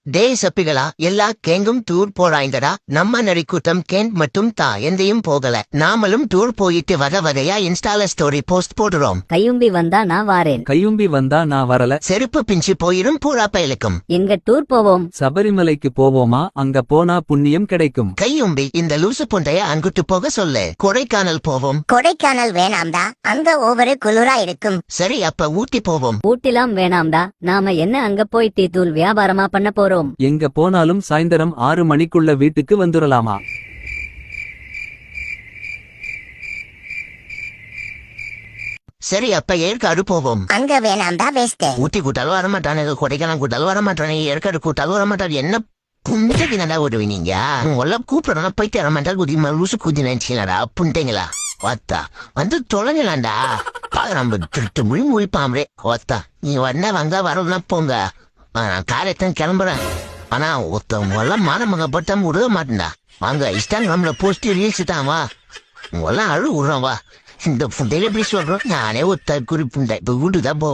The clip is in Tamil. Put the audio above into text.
டேய் சப்பிகளா எல்லா கேங்கும் டூர் போறாய்ந்தடா. நம்ம நரிக்கூட்டம் கேன் மட்டும் எந்தையும் போகல. நாமளும் டூர் போயிட்டு வகையா இன்ஸ்டால ஸ்டோரி போஸ்ட் போடுறோம். கையும்பி வந்தா நான் வாரேன். கையும்பி வந்தா நான் வரல. செருப்பு பிஞ்சு போயிரும் பூரா பயலுக்கும். எங்க டூர் போவோம். சபரிமலைக்கு போவோமா? அங்க போனா புண்ணியம் கிடைக்கும். கையும்பி இந்த லூசு புண்டைய அங்குட்டு போக சொல்லு. கொடைக்கானல் போவோம். கொடைக்கானல் வேணாம்டா, அங்க ஒவ்வொரு குளிரா இருக்கும். சரி அப்ப ஊட்டி போவோம். ஊட்டிலாம் வேணாம்டா, நாம என்ன அங்க போய் டீ தூள் வியாபாரமா பண்ண போறோம். எங்க போனாலும் சாயந்தரம் 6 மணிக்குள்ள வீட்டுக்கு வந்துடலாமா? சரி அப்ப ஏற்காடு போவோம். அங்க வேணாம்டா, வேஸ்ட். ஊட்டி கூட்டாலும் வரமாட்டானு, கொடைக்கானல் கூட்டாலும் வரமாட்டானு, ஏற்காடு கூட்டாலும் வரமாட்டாரு. என்ன புண்டைக்கு நல்லா ஓடுவி நீங்க? உங்கள கூப்பிடணும் போயிட்டு வரமாட்டா. குதி லூசு குதி நினைச்சீங்களா புண்டைங்களா? ஓத்தா வந்து தொலைங்களாண்டா. நம்ம திருட்டு மொழி முழிப்பாமரே. ஓத்தா நீ வந்தா வந்தா வரலன்னா போங்க. நான் காரியத்தான் கிளம்புறேன். ஆனா ஒருத்தவங்கெல்லாம் மானமகப்பட்ட விட மாட்டேன்டா. வாங்க இன்ஸ்டாகிராம்ல போஸ்ட் ரீல்ஸ் தான் வா. உங்கெல்லாம் அழு விடுறோம் வா. இந்த புண்டையில எப்படி சொல்றோம்? நானே ஒரு தற்குறி புண்டை. இப்ப வீட்டுதான் போவேன்.